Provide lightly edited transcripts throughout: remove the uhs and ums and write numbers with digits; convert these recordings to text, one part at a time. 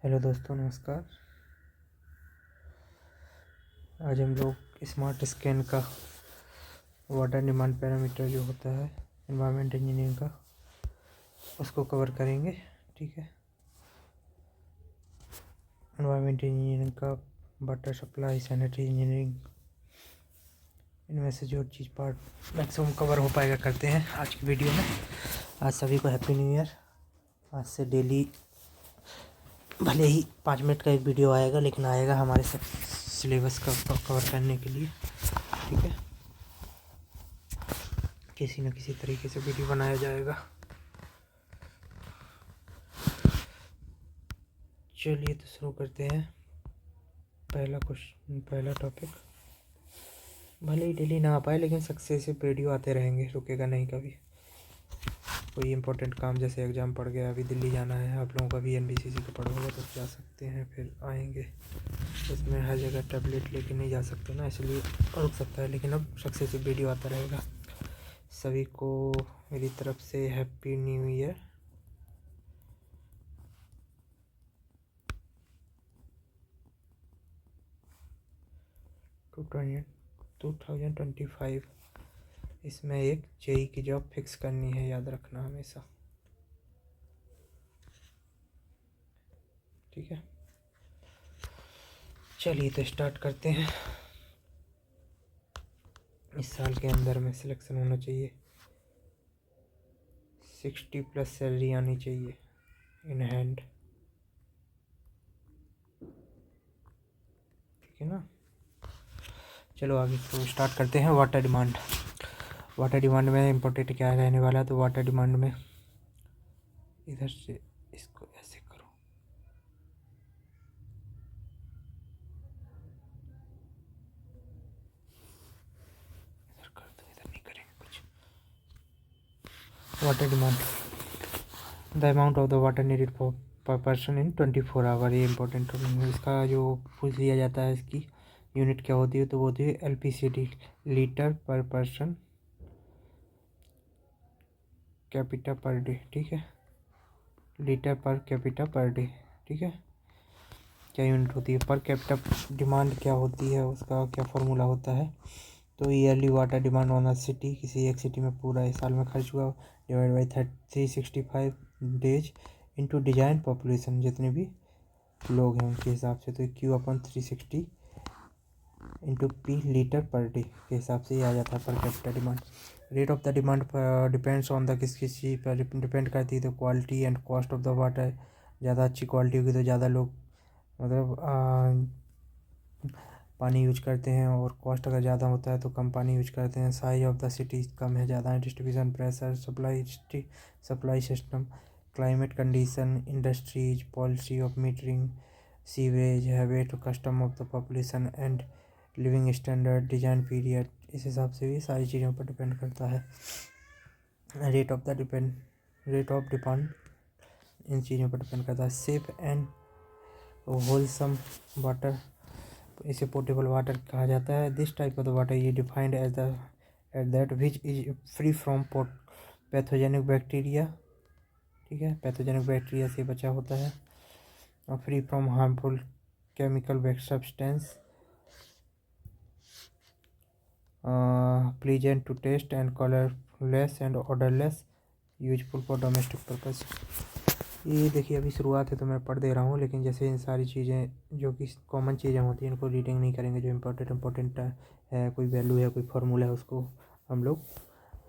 Hello दोस्तों, नमस्कार। आज हम लोग स्मार्ट स्कैन का वाटर डिमांड पैरामीटर जो होता है एनवायरनमेंट इंजीनियरिंग का, उसको कवर करेंगे। ठीक है, एनवायरनमेंट इंजीनियरिंग का वाटर सप्लाई, सैनिटरी इंजीनियरिंग, इनमें से जो चीज़ पार्ट मैक्सिमम कवर हो पाएगा करते हैं आज की वीडियो में। आज सभी को हैप्पी न्यू ईयर। आज से डेली भले ही 5 मिनट का एक वीडियो आएगा, लेकिन आएगा हमारे सिलेबस का कवर करने के लिए। ठीक है, किसी न किसी तरीके से वीडियो बनाया जाएगा। चलिए तो शुरू करते हैं। पहला टॉपिक, भले ही डेली ना आ पाए लेकिन सक्सेसिव वीडियो आते रहेंगे, रुकेगा नहीं कभी। कोई इम्पोर्टेंट काम जैसे एग्ज़ाम पड़ गया, अभी दिल्ली जाना है, आप लोगों का भी एनबीसीसी का पड़ा होगा तो जा सकते हैं, फिर आएंगे। इसमें हर जगह टैबलेट लेके नहीं जा सकते ना, इसलिए रुक सकता है, लेकिन अब सक्सेसिव वीडियो आता रहेगा। सभी को मेरी तरफ से हैप्पी न्यू ईयर। टू 2025 इसमें एक जेई की जॉब फिक्स करनी है, याद रखना हमेशा। ठीक है, चलिए तो स्टार्ट करते हैं। इस साल के अंदर में सिलेक्शन होना चाहिए, 60+ सैलरी आनी चाहिए इन हैंड। ठीक है ना, चलो आगे तो स्टार्ट करते हैं। वाटर डिमांड में इम्पोर्टेंट क्या रहने वाला है, तो वाटर डिमांड में इधर से इसको ऐसे करो, इधर कर दो, इधर नहीं करेंगे कुछ। Water demand, the amount of the water needed पर पर्सन इन 24 आवर, ये इंपॉर्टेंट हो। इसका जो पूछ लिया जाता है, इसकी यूनिट क्या होती है, तो वो होती है LPCD, लीटर पर पर्सन कैपिटा पर डे। ठीक है, litre per capita per day. ठीक है, क्या यूनिट होती है पर कैपिटा। डिमांड क्या होती है, उसका क्या फॉर्मूला होता है, तो yearly water demand on a city, किसी एक सिटी में पूरा एक साल में खर्च हुआ, divide by 365 days into design population, जितने भी लोग हैं उनके हिसाब से, तो Q/360 into P litre per day के हिसाब से ये आ जाता है per capita demand. Rate of the demand depends on the किस चीज़ पर डिपेंड करती है, तो quality and cost of the water. ज़्यादा अच्छी क्वालिटी होगी तो ज़्यादा लोग मतलब पानी यूज करते हैं, और कॉस्ट अगर ज़्यादा होता है तो कम पानी यूज करते हैं। साइज ऑफ द सिटी कम है ज़्यादा है, distribution pressure, supply system, climate condition, industries, policy of metering, sewerage, habit, custom of the population and living standard, design period, इस हिसाब से भी सारी चीज़ों पर डिपेंड करता है। रेट ऑफ डिमांड इन चीज़ों पर डिपेंड करता है। सेफ एंड होलसम वाटर, इसे पोर्टेबल वाटर कहा जाता है। This type of the water ये defined as that which is free from pathogenic bacteria. ठीक है, पैथोजेनिक बैक्टीरिया से बचा होता है, और free from harmful chemical substance, pleasant to taste and colourless and odourless, useful for domestic purpose. ये देखिए अभी शुरुआत है तो मैं पढ़ दे रहा हूँ, लेकिन जैसे इन सारी चीज़ें जो कि कॉमन चीज़ें होती हैं इनको रीडिंग नहीं करेंगे। जो इम्पोर्टेंट है, कोई वैल्यू है, कोई फार्मूला है, उसको हम लोग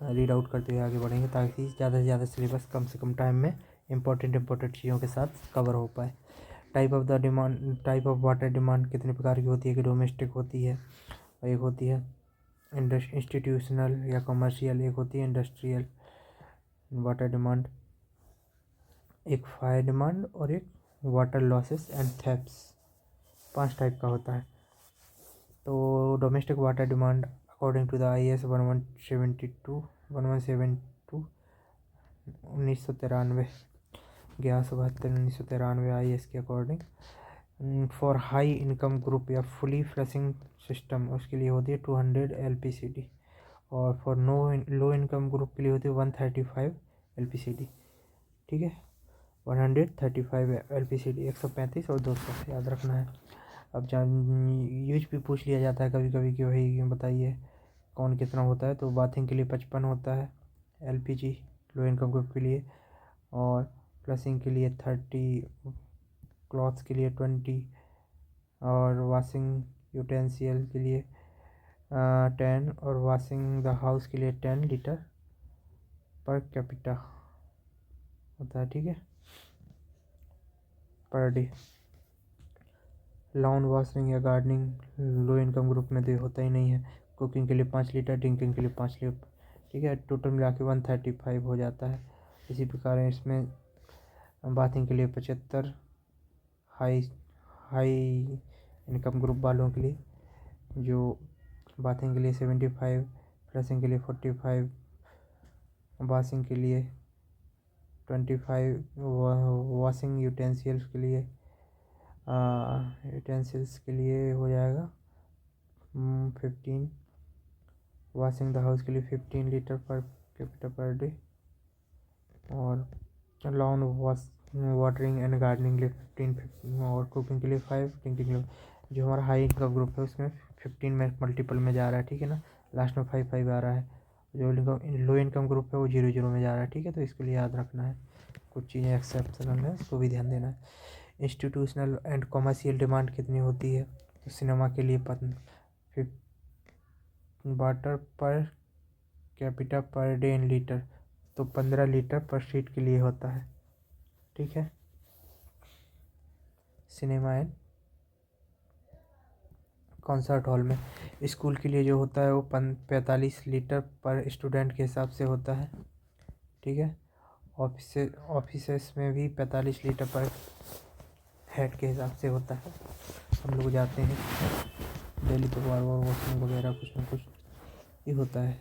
रीड आउट करते हुए आगे बढ़ेंगे, ताकि ज़्यादा से ज़्यादा सिलेबस कम से कम टाइम में इम्पोर्टेंट चीज़ों के साथ कवर हो पाए। टाइप ऑफ वाटर डिमांड कितने प्रकार की होती है, कि डोमेस्टिक होती है, एक होती है इंस्टीट्यूशनल या कमर्शियल, एक होती है इंडस्ट्रियल वाटर डिमांड, एक फायर डिमांड, और एक water losses and thefts. 5 type का होता है। तो domestic water demand according to the IS 1172 1993, 1172 IS के according, for high income group या फुली फ्लशिंग सिस्टम उसके लिए होती है 200 LPCD, और फॉर लो इनकम ग्रुप के लिए होती है 135 LPCD। ठीक है, 135 LPCD 135 और 200 याद रखना है। अब जान यूज भी पूछ लिया जाता है कभी कभी कि भाई बताइए कौन कितना होता है, तो बाथिंग के लिए 55 होता है LPG लो इनकम ग्रुप के लिए, और फ्लशिंग के लिए 30, क्लॉथ्स के लिए 20, और वॉशिंग यूटेंसियल के लिए 10, और वॉशिंग द हाउस के लिए 10 लीटर पर कैपिटा होता है, ठीक है, पर डे। लॉन वॉशिंग या गार्डनिंग लो इनकम ग्रुप में तो होता ही नहीं है। कुकिंग के लिए 5 लीटर, ड्रिंकिंग के लिए 5 लीटर, ठीक है, टोटल मिला के 135 हो जाता है। इसी प्रकार इसमें बाथिंग के लिए 75, हाई हाई इनकम ग्रुप वालों के लिए जो बाथिंग के लिए 75, फ्लशिंग के लिए 45, वॉशिंग के लिए 25, वॉशिंग यूटेंसिल्स के लिए हो जाएगा 15, वॉशिंग द हाउस के लिए 15 litre per capita per day, और लॉन वाटरिंग एंड गार्डनिंग के लिए 15, और कुकिंग के लिए 5, ड्रिंकिंग के लिए जो हमारा हाई इनकम ग्रुप है उसमें 15 में मल्टीपल में जा रहा है, ठीक है ना, लास्ट में 5 आ रहा है। जो लो इनकम ग्रुप है वो 0 में जा रहा है, ठीक है, तो इसके लिए याद रखना है। कुछ चीज़ें एक्सेप्शनल है, उसको भी ध्यान देना है। इंस्टीट्यूशनल एंड कॉमर्शियल डिमांड कितनी होती है, तो सिनेमा के लिए water per capita per day in litre, तो 15 लीटर पर सीट के लिए होता है, ठीक है। सिनेमा एंड कॉन्सर्ट हॉल में स्कूल के लिए जो होता है वो 45 लीटर पर स्टूडेंट के हिसाब से होता है, ठीक है। ऑफिसेस में भी 45 लीटर पर हेड के हिसाब से होता है। हम लोग जाते हैं डेली तो बार बार वॉशरूम वगैरह कुछ ना कुछ ये होता है।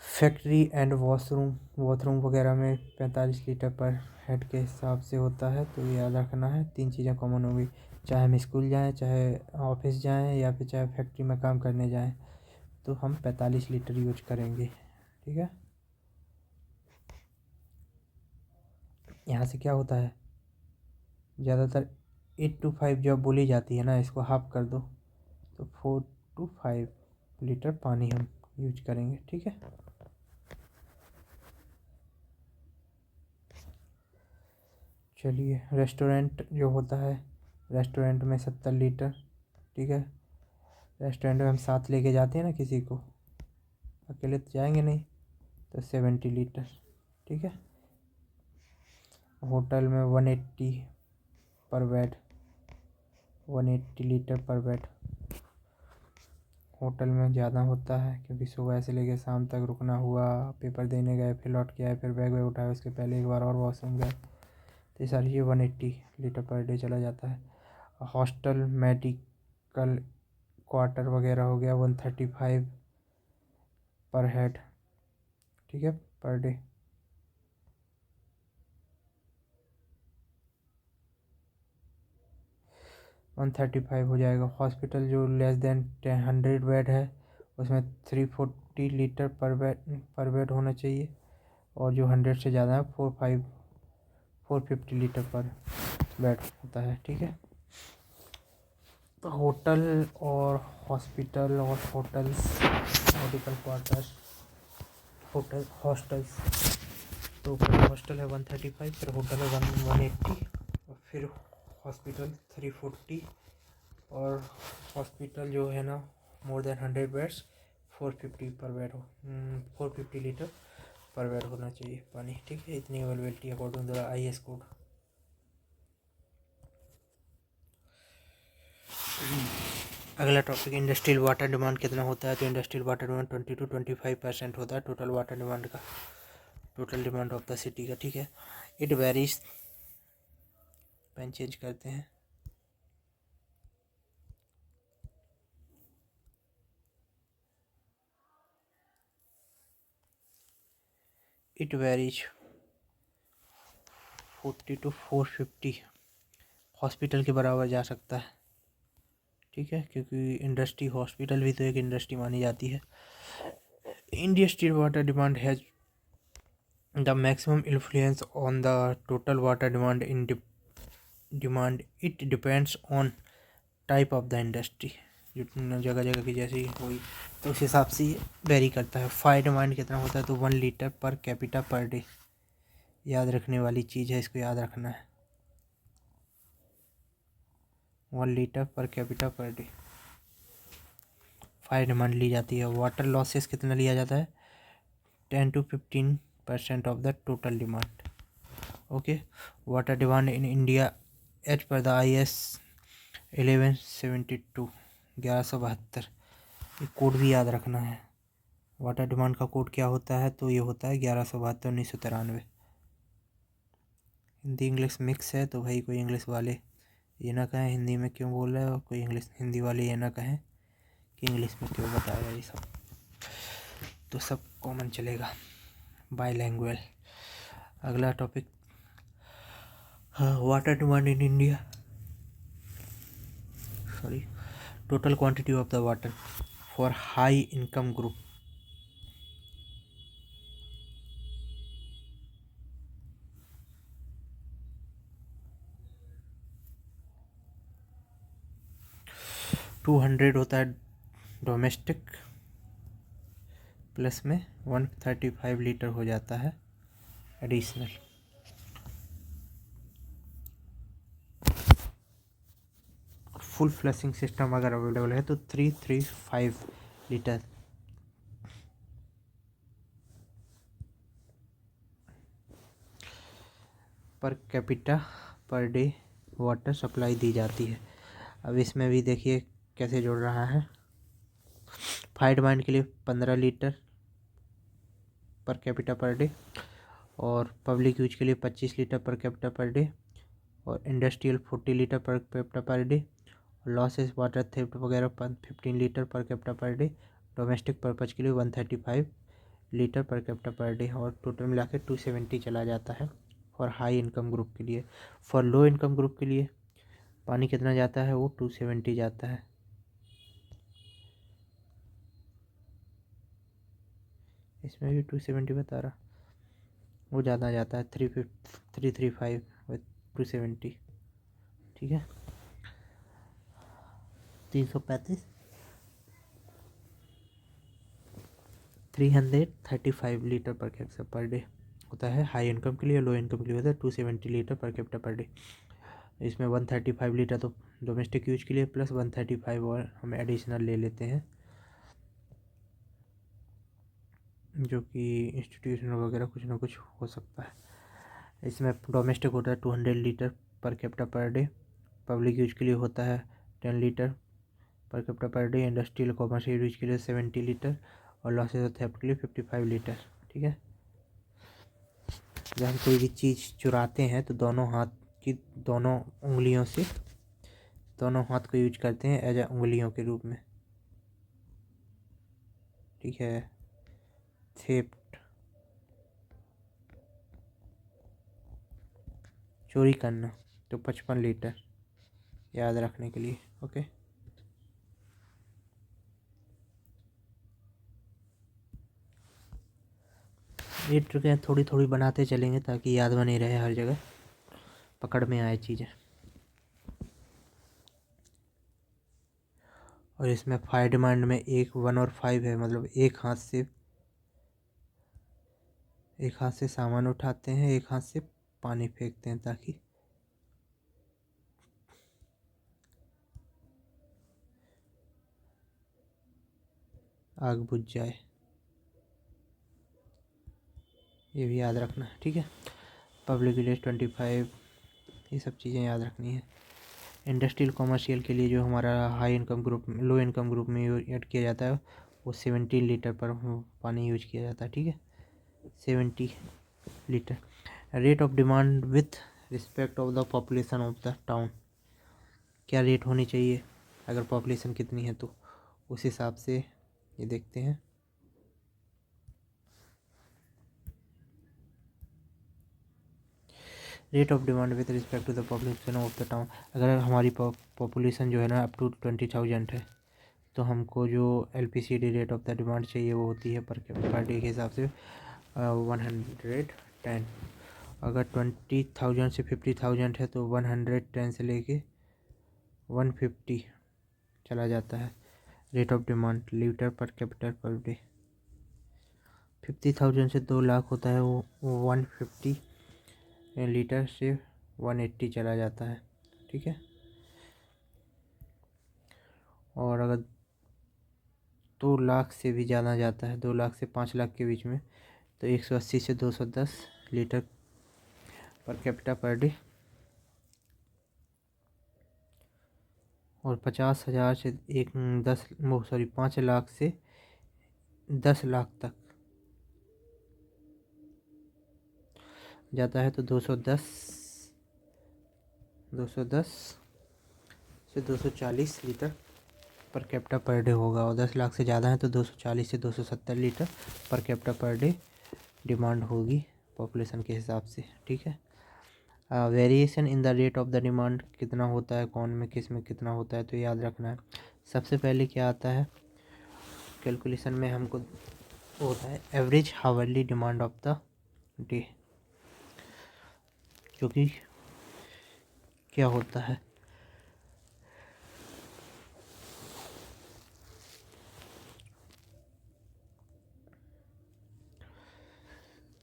फैक्ट्री एंड बाथरूम वगैरह में 45 लीटर पर हेड के हिसाब से होता है, तो ये याद रखना है। 3 चीज़ें कॉमन होंगी, चाहे हम स्कूल जाएं, चाहे ऑफिस जाएं, या फिर चाहे फैक्ट्री में काम करने जाएं, तो हम 45 लीटर यूज करेंगे, ठीक है। यहाँ से क्या होता है, ज़्यादातर 8 to 5 जब बोली जाती है ना, इसको हाफ कर दो तो 4 to 5 लीटर पानी हम यूज करेंगे, ठीक है। चलिए, रेस्टोरेंट जो होता है, रेस्टोरेंट में 70 लीटर, ठीक है। रेस्टोरेंट में हम साथ लेके जाते हैं ना किसी को, अकेले तो जाएंगे नहीं, तो 70 लीटर, ठीक है। होटल में 180 पर बेड, 180 लीटर पर बेड। होटल में ज़्यादा होता है क्योंकि सुबह से लेकर शाम तक रुकना हुआ, पेपर देने गए, फिर लौट के आए, फिर बैग वैग उठाए, उसके पहले एक बार और वॉशरूम गए, तो ये सारी ये 180 लीटर पर डे चला जाता है। हॉस्टल, मेडिकल क्वार्टर वगैरह हो गया 135 पर हेड, ठीक है, पर डे। वन 35 हो जाएगा। हॉस्पिटल जो लेस देन 100 बेड है उसमें 340 लीटर पर बेड होना चाहिए, और जो 100 से ज़्यादा है 450 लीटर पर बेड होता है, ठीक है। तो होटल और हॉस्पिटल और होटल्स, मेडिकल क्वार्टर्स, हॉस्टल्स, तो हॉस्टल है 135, फिर होटल है 180, और फिर हॉस्पिटल 340, और हॉस्पिटल जो है ना मोर देन 100 बेड्स 450 पर बेड 450 लीटर पर बेड होना चाहिए पानी, ठीक है। इतनी availability according to the IS code. अगला टॉपिक, इंडस्ट्रियल वाटर डिमांड कितना होता है, तो इंडस्ट्रियल वाटर डिमांड 20 to 25% होता है टोटल वाटर डिमांड का, total demand of the city का, ठीक है। इट वेरीज, पेन चेंज करते हैं, इट वेरीज 40 to 450 हॉस्पिटल के बराबर जा सकता है, ठीक है, क्योंकि इंडस्ट्री, हॉस्पिटल भी तो एक इंडस्ट्री मानी जाती है। Industrial water demand has the maximum influence on the total water demand it depends on type of the industry. जो जगह जगह की जैसी हुई तो उस हिसाब से वेरी करता है। फायर डिमांड कितना होता है तो 1 litre per capita per day. याद रखने वाली चीज़ है, इसको याद रखना है। 1 litre per capita per day fire demand ली जाती है। वाटर लॉसेस कितना लिया जाता है 10 to 15% of the total demand. Okay, water demand in India as per the IS 1172 1172। ये कोड भी याद रखना है। वाटर डिमांड का कोड क्या होता है तो ये होता है 1172 1993। हिंदी इंग्लिश मिक्स है तो भाई कोई इंग्लिश वाले ये ना कहें हिंदी में क्यों बोल रहे हैं, और कोई इंग्लिश हिंदी वाले ये ना कहें कि इंग्लिश में क्यों बताया ये सब, तो सब कॉमन चलेगा, बाईलैंग्वेज। अगला topic, water demand in India, sorry, total quantity of the water for high income group. To 200 होता है डोमेस्टिक, प्लस में 135 लीटर हो जाता है एडिशनल। फुल फ्लशिंग सिस्टम अगर अवेलेबल है तो 335 litre. Per capita per day water supply दी जाती है। अब इसमें भी देखिए कैसे जुड़ रहा है। फायर डिमांड के लिए 15 litre per capita per day, और पब्लिक यूज के लिए 25 litre per capita per day, और industrial 40 litre per capita per day, losses water theft वगैरह 15 litre per capita per day, domestic purpose के लिए 135 litre per capita per day, और total मिला के 270 चला जाता है फॉर हाई इनकम ग्रुप के लिए। फॉर लो इनकम ग्रुप के लिए पानी कितना जाता है वो 270 जाता है। इसमें भी 270 बता रहा, वो ज़्यादा जाता है 335 और 270, ठीक है 335 335 litre per capita per day होता है हाई इनकम के लिए। लो इनकम के लिए होता है 270 litre per capita per day. इसमें 135 लीटर तो डोमेस्टिक यूज के लिए, प्लस 135 और हम एडिशनल ले लेते हैं जो कि इंस्टीट्यूशन वगैरह कुछ ना कुछ हो सकता है। इसमें डोमेस्टिक होता है 200 litre per capita per day, public use के लिए होता है 10 litre per capita per day, industrial commercial use के लिए 70 लीटर, और लॉसेस ऑफ थेफ्ट के लिए 55 लीटर, ठीक है। जब हम कोई भी चीज़ चुराते हैं तो दोनों हाथ की दोनों उंगलियों से दोनों हाथ को यूज करते हैं एज ए उंगलियों के रूप में, ठीक है। थेफ्ट चोरी करना तो 55 लीटर याद रखने के लिए, ओके। ये ट्रिकें थोड़ी थोड़ी बनाते चलेंगे ताकि याद बनी रहे, हर जगह पकड़ में आए चीज़ें। और इसमें फायर डिमांड में 1 1 और 5 है, मतलब एक हाथ से सामान उठाते हैं, एक हाथ से पानी फेंकते हैं ताकि आग बुझ जाए। ये भी याद रखना है, ठीक है। पब्लिक रिलेज 25, ये सब चीज़ें याद रखनी है। इंडस्ट्रियल कॉमर्शियल के लिए जो हमारा high income group low income group में ऐड किया जाता है वो 70 लीटर पर पानी यूज किया जाता है, ठीक है 70 litre. Rate of demand with respect of the population of the town, क्या रेट होनी चाहिए अगर पॉपुलेशन कितनी है तो उस हिसाब से ये देखते हैं। Rate of demand with respect to the population of the town, अगर हमारी पॉपुलेशन जो है ना अप टू 20,000 है तो हमको जो LPCD rate of the demand चाहिए वो होती है पर डे के हिसाब से 110। अगर 20,000 से 50,000 है तो 110 से लेके 150 चला जाता है रेट ऑफ डिमांड लीटर पर कैपिटल पर डे। 50,000 से 2 लाख होता है वो 150 लीटर से 180 चला जाता है, ठीक है। और अगर 2 लाख से भी ज़्यादा जाता है, 2 लाख से 5 लाख के बीच में, तो 180 से 210 litre per capita per day. और 50,000 से 5 लाख से 10 लाख तक जाता है तो 210 से 240 litre per capita per day होगा। और 10 लाख से ज़्यादा है तो 240 से 270 litre per capita per day demand होगी पॉपुलेशन के हिसाब से, ठीक है। Variation in the rate of the demand कितना होता है, कौन में किस में कितना होता है, तो याद रखना है। सबसे पहले क्या आता है कैलकुलेशन में हमको होता है average hourly demand of the day, जो कि क्या होता है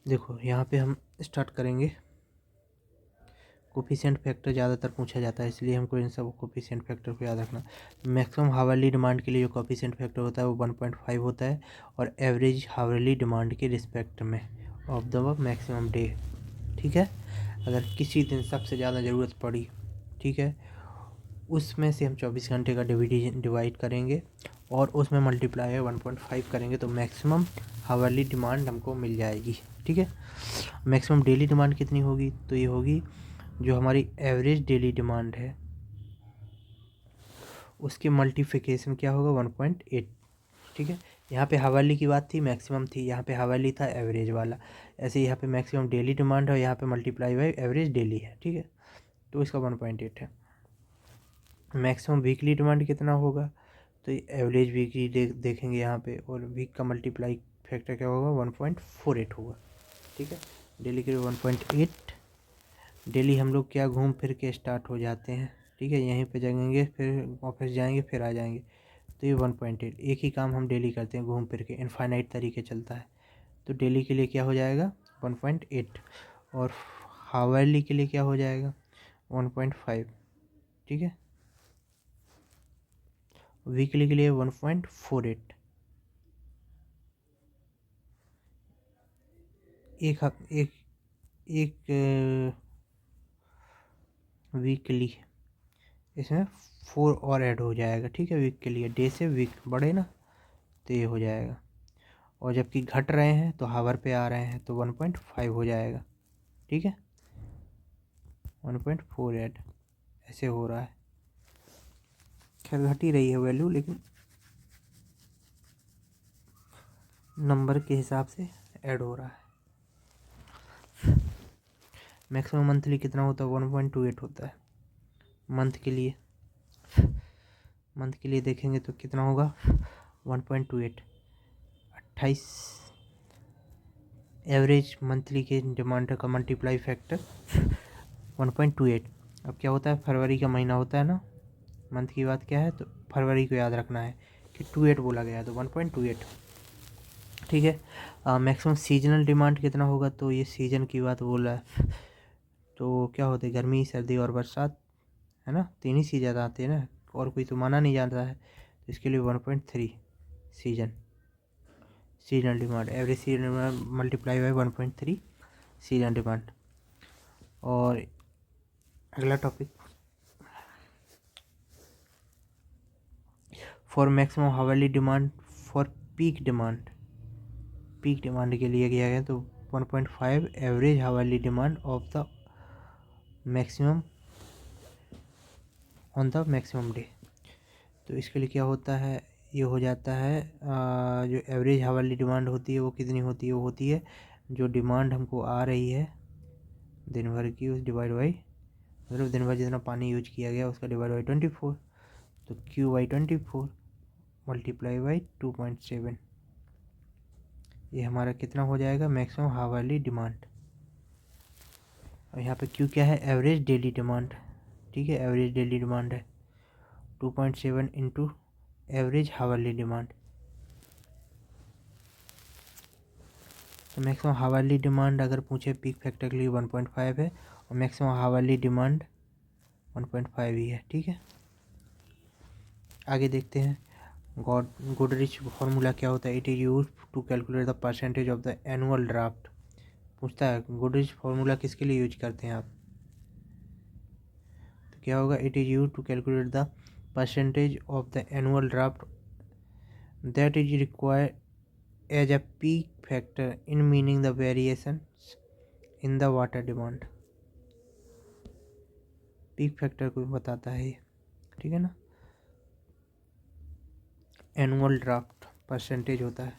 देखो यहाँ पे हम स्टार्ट करेंगे। कोफिशिएंट फैक्टर ज़्यादातर पूछा जाता है, इसलिए हमको इन सब कोफिशिएंट फैक्टर को याद रखना। मैक्सिमम हावरली डिमांड के लिए जो कोफिशिएंट फैक्टर होता है वो 1.5 होता है, और एवरेज हावरली डिमांड के रिस्पेक्ट में ऑफ द मैक्सिमम डे, ठीक है। अगर किसी दिन सबसे ज़्यादा ज़रूरत पड़ी, ठीक है, उसमें से हम 24 घंटे का डिवाइड करेंगे और उसमें मल्टीप्लाई 1.5 करेंगे तो मैक्सिमम हावरली डिमांड हमको मिल जाएगी, ठीक है। मैक्सिमम डेली डिमांड कितनी होगी, तो ये होगी जो हमारी एवरेज डेली डिमांड है उसके मल्टीप्लिकेशन क्या होगा 1.8, ठीक है। यहाँ पे हावरली की बात थी, मैक्सिमम थी, यहाँ पे हावरली था एवरेज वाला। ऐसे यहाँ पे मैक्सिमम डेली डिमांड है, यहाँ पे मल्टीप्लाई बाई एवरेज डेली है, ठीक है, तो इसका 1.8 है। मैक्सिमम वीकली डिमांड कितना होगा, तो एवरेज वीकली देखेंगे यहाँ पे, और वीक का मल्टीप्लाई फैक्टर क्या होगा 1.48 होगा, ठीक है। डेली के 1.8। डेली हम लोग क्या घूम फिर के स्टार्ट हो जाते हैं, ठीक है, यहीं पे जगेंगे फिर ऑफिस जाएंगे फिर आ जाएंगे, तो ये 1.8 एक ही काम हम डेली करते हैं घूम फिर के, इनफाइनाइट तरीके चलता है, तो डेली के लिए क्या हो जाएगा 1.8, और हावरली के लिए क्या हो जाएगा 1.5, ठीक है। वीकली के लिए 1.48। एक वीकली इसमें 4 और ऐड हो जाएगा, ठीक है। वीक के लिए डे से वीक बढ़े ना, तो ये हो जाएगा। और जबकि घट रहे हैं तो हावर पे आ रहे हैं तो 1.5 हो जाएगा, ठीक है। 1.4 ऐड ऐसे हो रहा है, खैर घट ही रही है वैल्यू, लेकिन नंबर के हिसाब से ऐड हो रहा है। मैक्सिमम मंथली कितना होता है 1.28 होता है मंथ के लिए। मंथ के लिए देखेंगे तो कितना होगा 1.28, 28 एवरेज मंथली के डिमांड का मल्टीप्लाई फैक्टर 1.28। अब क्या होता है, फरवरी का महीना होता है ना, मंथ की बात क्या है, तो फरवरी को याद रखना है कि 28 बोला गया है तो 1.28, ठीक है। मैक्सिमम सीजनल डिमांड कितना होगा, तो ये सीजन की बात बोल रहा है, तो क्या होते हैं गर्मी सर्दी और बरसात, है ना, 3 ही सीजन आते हैं ना, और कोई तो माना नहीं जाता है, तो इसके लिए 1.3 seasonal demand, average seasonal demand multiply by 1.3 seasonal demand. और अगला topic, for maximum hourly demand for peak demand. Peak demand के लिए किया गया तो 1.5 average hourly demand of the maximum on the maximum day. तो इसके लिए क्या होता है, ये हो जाता है जो एवरेज हावरली डिमांड होती है वो कितनी होती है, वो होती है जो डिमांड हमको आ रही है दिन भर की, उस डिवाइड बाई, मतलब दिन भर जितना पानी यूज किया गया उसका डिवाइड बाई 24, तो Q/24 मल्टीप्लाई बाई 2.7, ये हमारा कितना हो जाएगा, मैक्सिमम हावरली डिमांड। और यहाँ पे क्यू क्या है, एवरेज डेली डिमांड, ठीक है, एवरेज डेली डिमांड है 2.7 इंटू एवरेज हावरली डिमांड। तो मैक्सिमम हावरली डिमांड अगर पूछे पीक फैक्टर के लिए 1.5 है और मैक्सिमम हावरली डिमांड 1.5 ही है, ठीक है। आगे देखते हैं गोडरेज फार्मूला क्या होता है। It is use to calculate the percentage of the annual draft. पूछता है गोडरेज फार्मूला किसके लिए यूज करते हैं आप, तो क्या होगा, it is use to calculate the percentage of the annual draft that is required as a peak factor in meaning the variation in the water demand. Peak factor को बताता है ये, ठीक है ना। एनुअल ड्राफ्ट परसेंटेज होता है,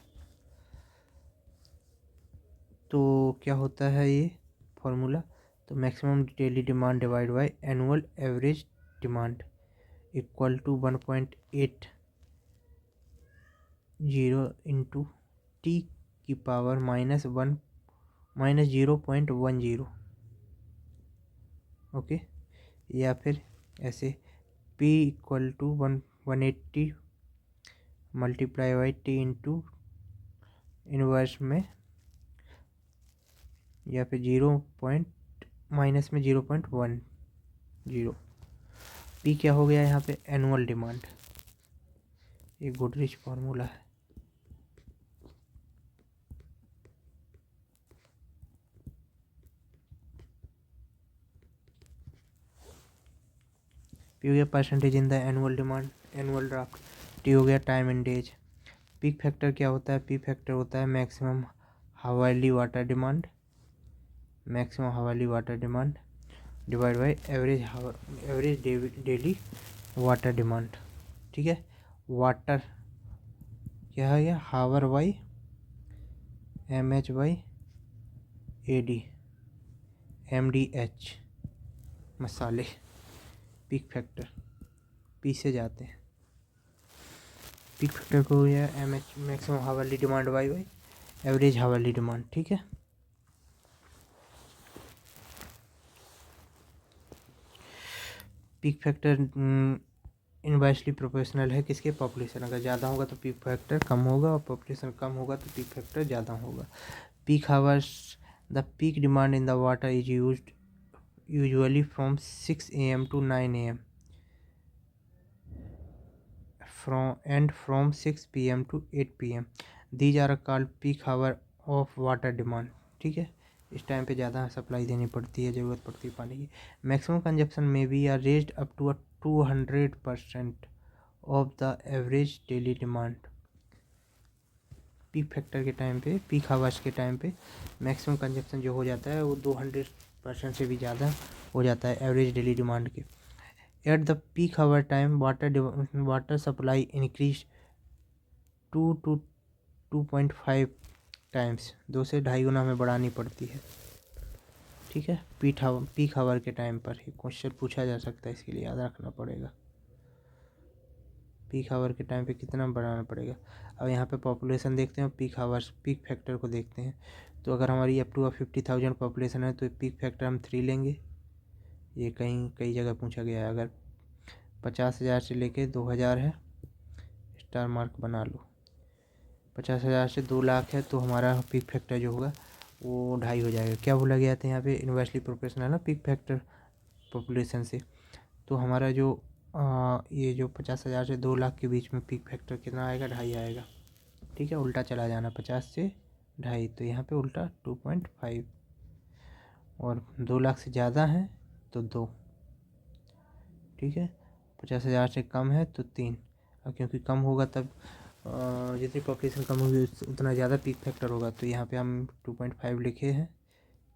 तो क्या होता है ये फॉर्मूला, तो maximum daily demand divide by annual average demand equal to 1.80 into T की पावर -0.10, ओके। या फिर ऐसे P equal to 180 multiply by T into inverse में, या फिर -0.10। P क्या हो गया यहाँ पे, एनुअल डिमांड। ये गोडरेज फार्मूला है। P हो गया percentage in the annual demand, annual draft. T हो गया time in days. Peak factor क्या होता है, पीक फैक्टर होता है maximum hourly water demand, maximum hourly water demand divide by average daily water demand, ठीक है। वाटर क्या है, ये hour by MH by AD MDH मसाले। पीक फैक्टर पी से जाते हैं, पीक फैक्टर को या MH maximum hourly demand by average hourly demand, ठीक है। पीक फैक्टर इनवर्सली प्रोपोर्शनल है किसके, पॉपुलेशन। अगर ज़्यादा होगा तो पीक फैक्टर कम होगा और पॉपुलेशन कम होगा तो पीक फैक्टर ज़्यादा होगा। Peak hours, the peak demand in the water is used usually from 6 AM to 9 AM from 6 PM to 8 PM. These are called peak hour of water demand, ठीक है। इस time पे ज़्यादा supply देनी पड़ती है, ज़रूरत पड़ती है पानी की। मैक्सिमम कंजप्शन में भी are raised up to 200% of the average daily demand. Peak factor के टाइम पे, पीक हावर्स के टाइम पे मैक्सिमम कंजप्शन जो हो जाता है वो 200% से भी ज़्यादा हो जाता है एवरेज डेली डिमांड के। At the peak hour time water supply increase 2 to 2.5 times, 2 से 2.5 गुना में बढ़ानी पड़ती है, ठीक है। पीक हावर के टाइम पर ही क्वेश्चन पूछा जा सकता है, इसके लिए याद रखना पड़ेगा पीक हावर के टाइम पे कितना बढ़ाना पड़ेगा। अब यहाँ पे पॉपुलेशन देखते हैं, पीक हावर्स पीक फैक्टर को देखते हैं। तो अगर हमारी अप टू 50,000 पॉपुलेशन है तो पीक फैक्टर हम 3 लेंगे। ये कई जगह पूछा गया है। अगर 50,000 से लेके 2,000 है, स्टार मार्क बना लो। 50,000 से 2 लाख है तो हमारा पीक फैक्टर जो होगा वो 2.5 हो जाएगा। क्या बोला गया था यहाँ पे, इन्वर्सली प्रोपोर्शनल ना पीक फैक्टर पॉपुलेशन से। तो हमारा जो ये जो 50,000 से 2 लाख के बीच में पीक फैक्टर कितना आएगा, 2.5 आएगा, ठीक है। उल्टा चला जाना, 50 से 2.5, तो यहाँ पे उल्टा 2.5। और 2 लाख से ज़्यादा है तो 2, ठीक है। 50,000 से कम है तो 3। और क्योंकि कम होगा तब जितनी पॉपुलेशन कम होगी उतना ज़्यादा पीक फैक्टर होगा, तो यहाँ पे हम 2.5 लिखे हैं।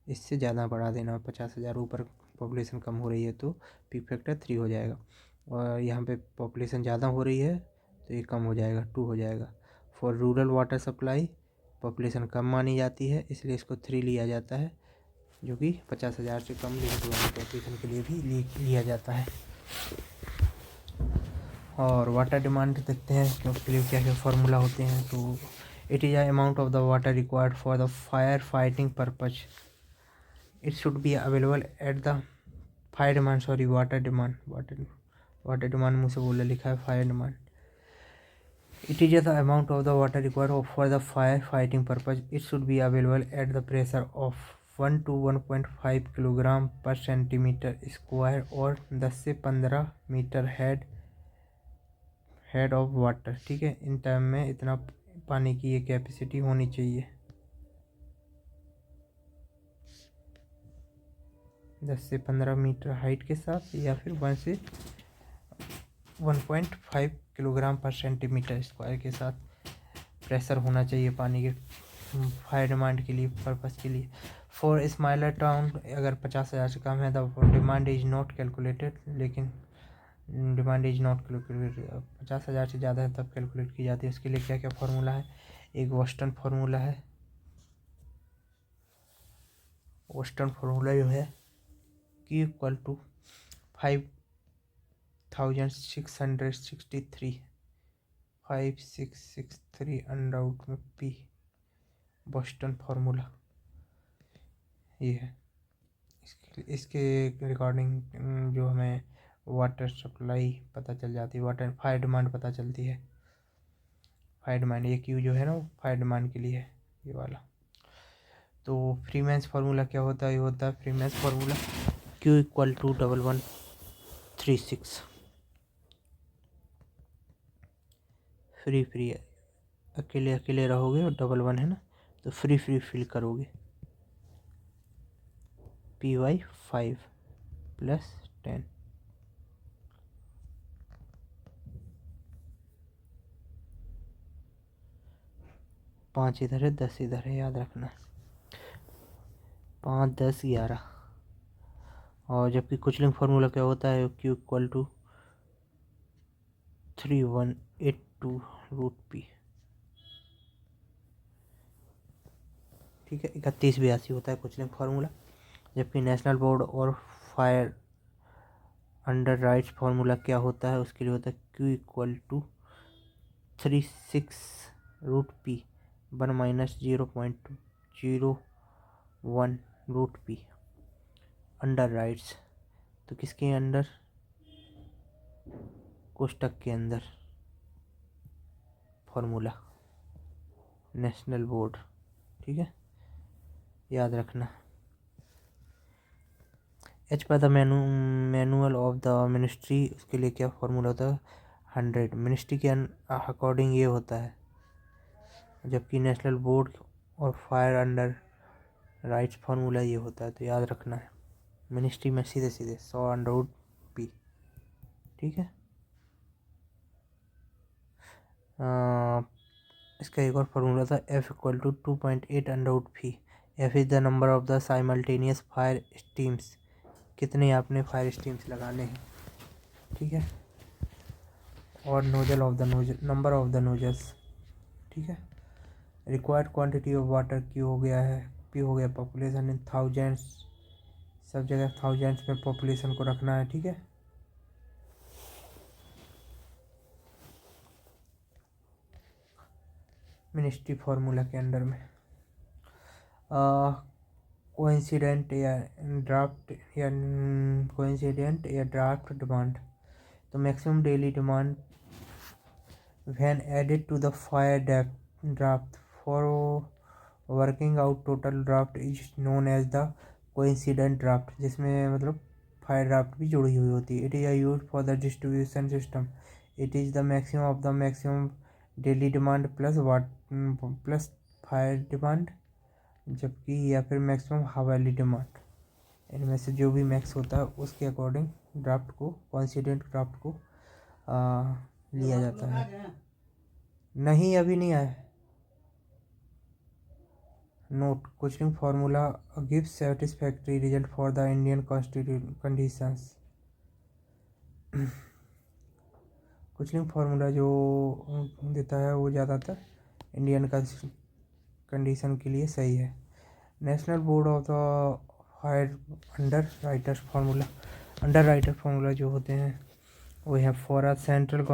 इससे ज़्यादा बढ़ा देना, 50,000 ऊपर पॉपुलेशन कम हो रही है तो पीक फैक्टर 3 हो जाएगा। और यहाँ पे पॉपुलेशन ज़्यादा हो रही है तो ये कम हो जाएगा, 2 हो जाएगा। For rural water supply population कम मानी जाती है, इसलिए इसको 3 लिया जाता है, जो कि 50,000 से कम लिमिट वाली पॉपुलेशन के लिए भी लिया जाता है। और वाटर डिमांड देखते हैं कि उसके लिए क्या क्या फार्मूला होते हैं। तो It is the amount of the water required for the fire fighting purpose. It should be available at the fire demand, sorry, water demand, water demand मुझसे बोला लिखा है fire demand. It is the amount of the water required for the fire fighting purpose. It should be available at the pressure of 1 to 1.5 kilogram पर centimetre square और 10 से 15 metre head of water. ठीक है, in time में इतना पानी की ये कैपेसिटी होनी चाहिए. 10 से 15 मीटर हाइट के साथ या फिर 1 से 1.5 किलोग्राम पर सेंटीमीटर स्क्वायर के साथ प्रेशर होना चाहिए पानी के फायर डिमांड के लिए, पर्पस के लिए. फॉर स्मॉलर टाउन, अगर 50,000 से कम है तो डिमांड इज नॉट कैलकुलेटेड, लेकिन डिमांड इज नॉट कैलकुलेटेड. 50,000 से ज़्यादा है तब कैलकुलेट की जाती है. उसके लिए क्या क्या फार्मूला है? एक वेस्टर्न फार्मूला है. वेस्टर्न फार्मूला जो है Q equal to 5663 under out में P. बोस्टन फार्मूला ये है. इसके रिगार्डिंग जो हमें वाटर सप्लाई पता चल जाती है, वाटर फायर डिमांड पता चलती है. फायर डिमांड ये Q जो है ना वो फायर डिमांड के लिए है, ये वाला. तो फ्रीमैन्स फार्मूला क्या होता है? ये होता है Freeman's formula Q equal to 1136. Free अकेले रहोगे और 11 है ना, तो फ्री फिल करोगे. PY5 + 10. पाँच इधर है, 10 इधर है, याद रखना. 5, 10, 11. और जबकि कुचलिंग फार्मूला क्या होता है? Q equal to 3182√P. ठीक है, 3182 होता है कुचलिंग फार्मूला. जबकि नेशनल बोर्ड और फायर अंडर राइट्स फार्मूला क्या होता है? उसके लिए होता है Q equal to 36√P 1 - 0.01√P underwriters. तो किसके अंडर? कोष्टक के अंदर फार्मूला नेशनल बोर्ड. ठीक है, याद रखना. एच पर the manual of the ministry, उसके लिए क्या फार्मूला होता है? 100. मिनिस्ट्री के अकॉर्डिंग ये होता है. जबकि नेशनल बोर्ड और फायर अंडर राइट्स फार्मूला ये होता है. तो याद रखना है, मिनिस्ट्री में सीधे 100√P. ठीक है. इसका एक और फार्मूला था F equal to 2.8 F is the number of the simultaneous fire streams. कितने आपने फायर स्टीम्स लगाने हैं. ठीक है. और nozzle of the nozzle, number of the nozzles. ठीक है. Required quantity of water Q हो गया है, P हो गया पॉपुलेशन इन थाउजेंड्स. सब जगह थाउजेंड्स में पॉपुलेशन को रखना है. ठीक है. मिनिस्ट्री फार्मूला के अंडर में कोइंसिडेंट या ड्राफ्ट डिमांड. तो maximum daily demand when added to the fire draft for working out total draft is known as the coincident draft, जिसमें मतलब फायर ड्राफ्ट भी जुड़ी हुई होती है. It is use for the distribution system. It is the maximum of the maximum daily demand plus fire demand, जबकि या फिर मैक्सिमम हवाली डिमांड. इनमें से जो भी मैक्स होता है उसके अकॉर्डिंग ड्राफ्ट को, कोइंसिडेंट ड्राफ्ट को लिया जाता है. नहीं, अभी नहीं आया. Note, Kuichling formula gives satisfactory result for the Indian conditions. Kuichling formula जो देता है वो ज़्यादातर इंडियन कंडीशन के लिए सही है. National board of the fire under writers formula जो होते हैं वो है for a central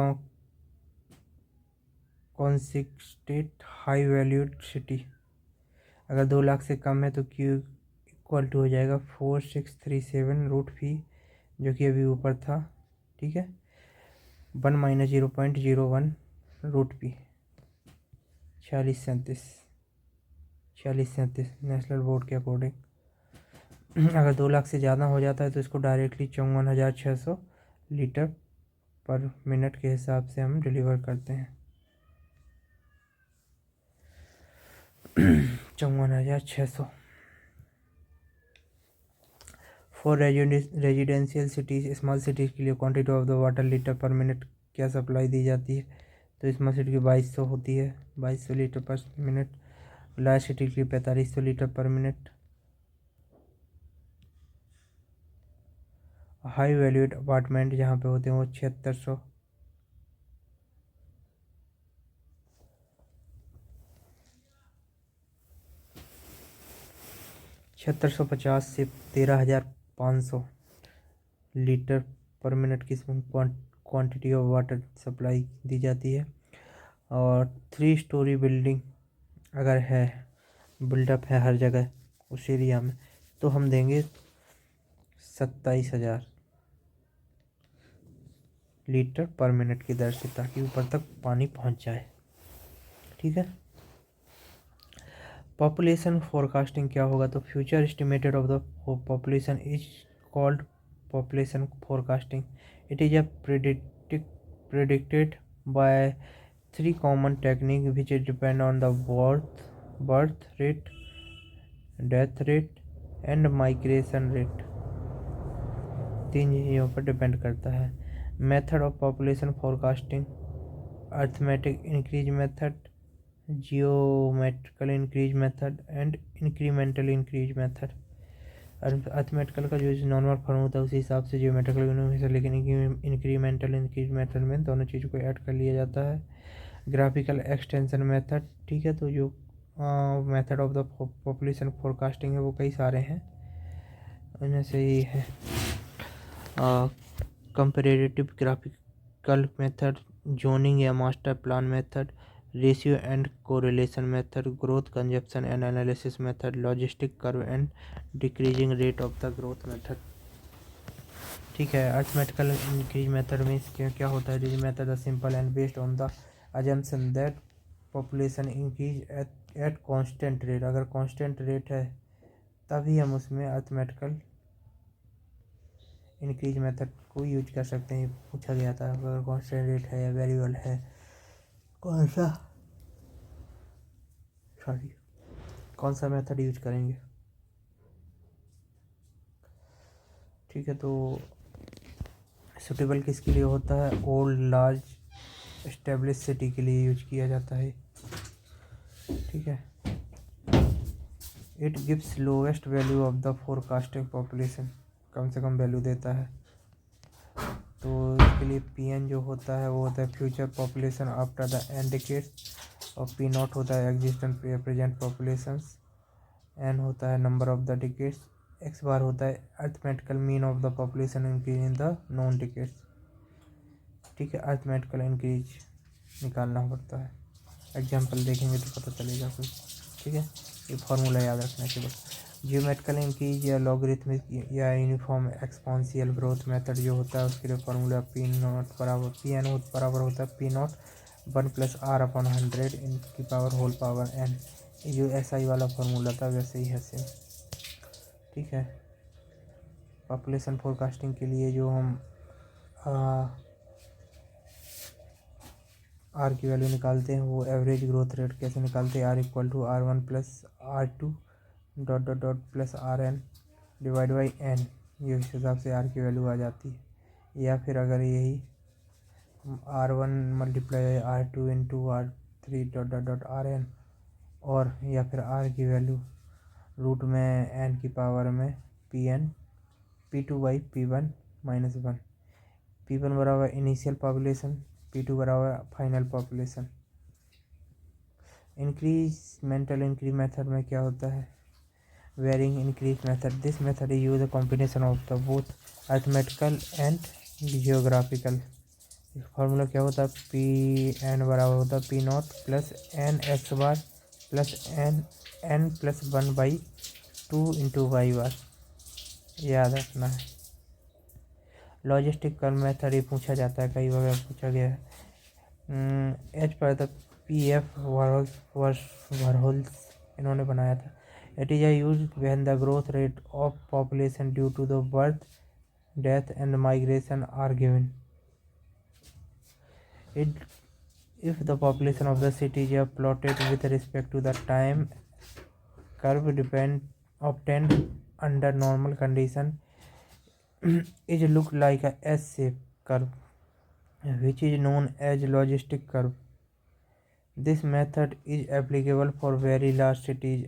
consistent high valued city. अगर 2 लाख से कम है तो क्यू इक्वल टू हो जाएगा 4637 √p, जो कि अभी ऊपर था, ठीक है, 1 - 0.01 √p। 4637 नेशनल बोर्ड के अकॉर्डिंग। अगर 2 लाख से ज़्यादा हो जाता है तो इसको डायरेक्टली 54,600 लीटर पर मिनट के हिसाब से हम डिलीवर करते हैं। 54,600। For residential cities, small cities के लिए quantity of the water litre पर मिनट क्या सप्लाई दी जाती है? तो स्मॉल सिटी की 2200 होती है, 2200 लीटर पर मिनट। लार्ज सिटी के लिए 4500 लीटर पर मिनट। हाई वैल्यूड अपार्टमेंट जहाँ पे होते हैं वो 7600। 7650 से 13,500 लीटर पर मिनट की क्वांटिटी ऑफ वाटर सप्लाई दी जाती है। और 3 स्टोरी बिल्डिंग अगर है, बिल्डअप है हर जगह उस एरिया में, तो हम देंगे 27,000 लीटर पर मिनट की दर से, ताकि ऊपर तक पानी पहुंच जाए, ठीक है। पॉपुलेशन फोरकास्टिंग क्या होगा? तो future estimated of the population is called population forecasting. It is a predicted by 3 common techniques which depend on the birth rate, death rate and migration rate। 3 चीज़ों पर डिपेंड करता है। Method of population forecasting: arithmetic increase method, geometrical increase method and incremental increase method. Arithmetical का जो normal form होता है उसी हिसाब से जियोमेट्रिकल, लेकिन इंक्रीमेंटल इंक्रीज मेथड में दोनों चीज़ों को ऐड कर लिया जाता है। ग्राफिकल एक्सटेंशन मेथड, ठीक है, तो जो method of the population forecasting है वो कई सारे हैं, उनमें से ही है कंपैरेटिव ग्राफिकल मेथड, जोनिंग या master plan method, ratio and correlation method, growth consumption and analysis method, logistic curve and decreasing rate of the growth method, ठीक है। अर्थमेटिकल इंक्रीज मेथड में क्या होता है? This method is simple and based on the assumption that population increase at constant rate. अगर constant rate है तभी हम उसमें अर्थमेटिकल इंक्रीज मेथड को यूज कर सकते हैं। पूछा गया था अगर कांस्टेंट रेट है या वेरिएबल है, कौन सा मेथड यूज करेंगे, ठीक है। तो सुटेबल किसके लिए होता है? ओल्ड लार्ज एस्टेब्लिश सिटी के लिए यूज किया जाता है, ठीक है। It gives lowest value of the forecasted population, कम से कम वैल्यू देता है। तो इसके लिए पीएन जो होता है वो होता है future population after the end decade, और पी नॉट होता है एग्जिस्टेंट प्रेजेंट पॉपुलेशंस, एन होता है number of the decades, X bar होता है arithmetical mean of the population increase in the non decades, ठीक है। अर्थमेटिकल इंक्रीज निकालना पड़ता है, एग्जाम्पल देखेंगे तो पता चलेगा कुछ, ठीक है। ये फार्मूला याद रखना चाहिए। जियोमेट्रिकल इंक्रीज या लॉगरिथमिक या यूनिफॉर्म एक्सपोनेंशियल ग्रोथ मेथड जो होता है उसके लिए फार्मूला पी नॉट बराबर पी एन बराबर होता है पी नॉट 1 + r/100 इनकी पावर होल पावर n। ये जो SI वाला फार्मूला था वैसे ही है सेम, ठीक है। पॉपुलेशन फोरकास्टिंग के लिए जो हम आर की वैल्यू निकालते हैं वो एवरेज ग्रोथ रेट कैसे निकालते हैं? R = R1 + R2 ... + Rn / n, ये इस हिसाब से R की वैल्यू आ जाती है। या फिर अगर यही R1 × R2 × R3 ... Rn, और या फिर R की वैल्यू रूट में n की पावर में Pn P2/P1 - 1। P1 बराबर इनिशियल पॉपुलेशन, P2 बराबर final population. Incremental increase method में क्या होता है? Varying increase method, this method is use a combination of the both arithmetical and geographical. Formula क्या होता है, पी एन बराबर होता है P not plus N X bar plus N plus 1/2 into Y bar, याद रखना है। लॉजिस्टिक कर्व मेथड ही पूछा जाता है, कई बार पूछा गया है। एच पर था पी एफ वरहोल्स इन्होंने बनाया था। It is use when the growth rate of population due to the birth death and migration are given. It if the population of the city is plotted with respect to the time curve obtained under normal condition it look like a S-shaped curve, which is known as logistic curve. This method is applicable for very large cities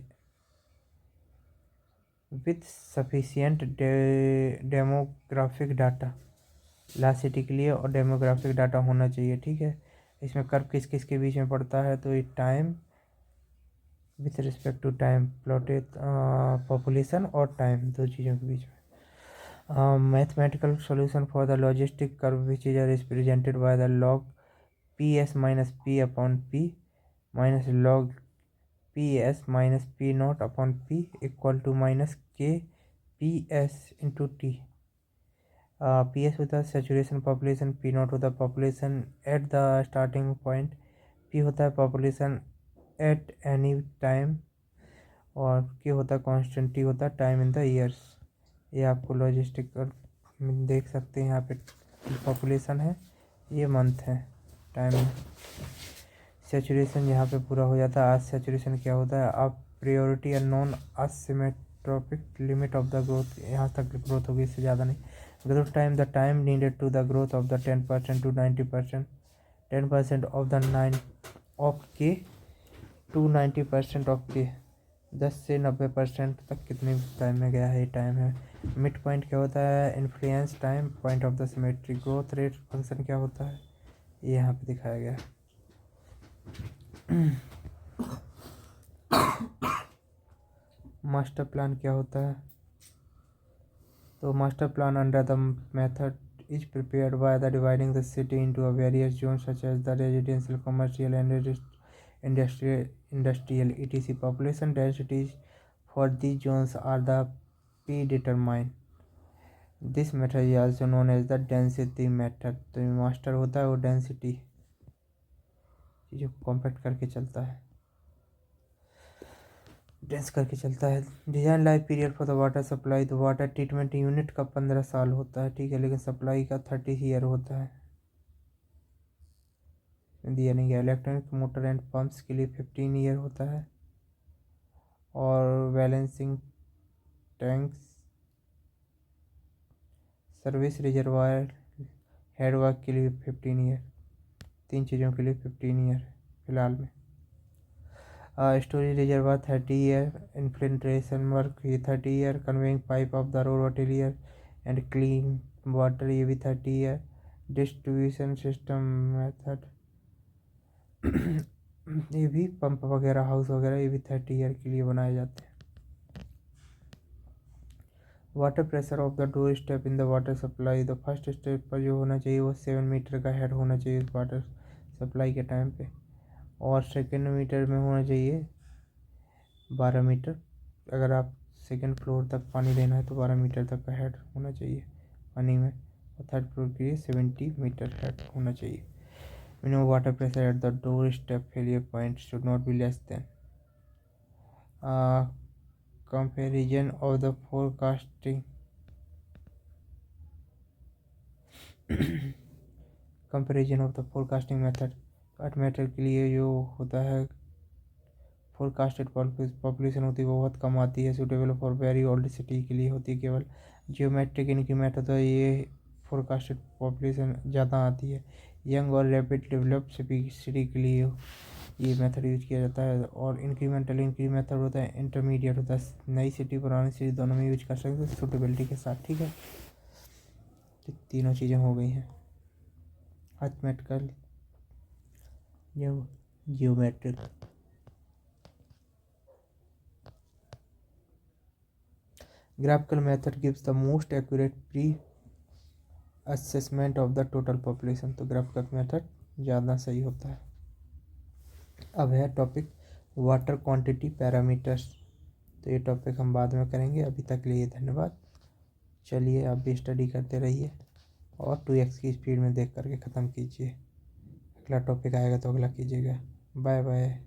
with sufficient demographic data। Last city के लिए और demographic data होना चाहिए, ठीक है। इसमें curve किस किस के बीच में पड़ता है, तो ये time with respect to time plotted population और टाइम, दो चीज़ों के बीच में। Mathematical solution for the logistic curve which is represented by the log P S minus P upon P minus log P S minus P not upon P equal to minus K P S into T. P S होता है saturation population, P not होता है population at the starting point, P होता है population at any time और के होता है कांस्टेंट, टी होता है टाइम इन द ईयर्स। ये आपको लॉजिस्टिक देख सकते हैं, यहाँ पे पॉपुलेशन है, ये मंथ है, टाइम है। सेचुरेशन यहाँ पे पूरा हो जाता है। आज सेचुरेशन क्या होता है, अब priority unknown asymptotic limit of the growth, यहाँ तक ग्रोथ होगी, इससे ज़्यादा नहीं। growth time, the time needed to the growth of the 10% to 90%, 10% of the 9 of k to 90% of k, 10 से 90% तक कितने टाइम में गया है, ये टाइम है। मिड पॉइंट क्या होता है, influence time point of the symmetry. Growth rate function क्या होता है, ये यहाँ पे दिखाया गया है। मास्टर प्लान क्या होता है, तो master plan under the method is prepared by the dividing the city into a various zones such as the residential, commercial and industrial etc. Population densities for these zones are the predetermined. This method is also known as the density method। तो master होता है वो density चीज़ों को compact करके चलता है, dense करके चलता है। Design life period for the water supply, तो वाटर ट्रीटमेंट यूनिट का 15 साल होता है, ठीक है, लेकिन सप्लाई का 30 ईयर होता है, दिया नहीं गया। इलेक्ट्रॉनिक मोटर एंड पंप्स के लिए 15 ईयर होता है और balancing tanks, service reservoir, headwork के लिए 15 ईयर, तीन चीज़ों के लिए 15 ईयर फिलहाल में। Storage reservoir 30 year, infiltration work ये 30 year, conveying pipe of the raw material and clean water ये भी 30 ईयर, डिस्ट्रीब्यूशन सिस्टम मेथड ये भी पंप वगैरह हाउस वगैरह ये भी 30 ईयर के लिए बनाए जाते हैं। Water pressure of the door step in the water supply, the first step पर जो होना चाहिए वो 7 मीटर का हेड होना चाहिए वाटर सप्लाई के टाइम पे, और सेकेंड मीटर में होना चाहिए 12 मीटर। अगर आप सेकेंड फ्लोर तक पानी देना है तो 12 मीटर तक का हेड होना चाहिए पानी में, और थर्ड फ्लोर के लिए 70 मीटर हेड होना चाहिए। Minimum water pressure at the door step failure point should not be less than. Comparison of the forecasting comparison of the forecasting method, cut method के लिए जो होता है फोरकास्टेड पॉपुलेशन होती है वो बहुत कम आती है, suitable for very old city के लिए होती है केवल। जियोमेट्रिक इनकी मेथड है, ये फोरकास्टेड पॉपुलेशन ज़्यादा आती है। यंग और रैपिड डेवलप्ड सिटी के लिए ये मेथड यूज किया जाता है। और इंक्रीमेंटल इनकी मेथड होता है, इंटरमीडिएट होता है, नई सिटी पुरानी सिटी दोनों में यूज कर सकते हैं सूटेबिलिटी के साथ, ठीक है। तो तीनों चीज़ें हो गई हैं, mathematical, geometric. Graphical method gives the most accurate assessment of the total population, तो ग्राफ कट मेथड ज़्यादा सही होता है। अब है टॉपिक वाटर क्वांटिटी पैरामीटर्स, तो ये टॉपिक हम बाद में करेंगे। अभी तक के लिए धन्यवाद। चलिए आप भी स्टडी करते रहिए और 2x की स्पीड में देख करके ख़त्म कीजिए। अगला टॉपिक आएगा तो अगला कीजिएगा। Bye bye.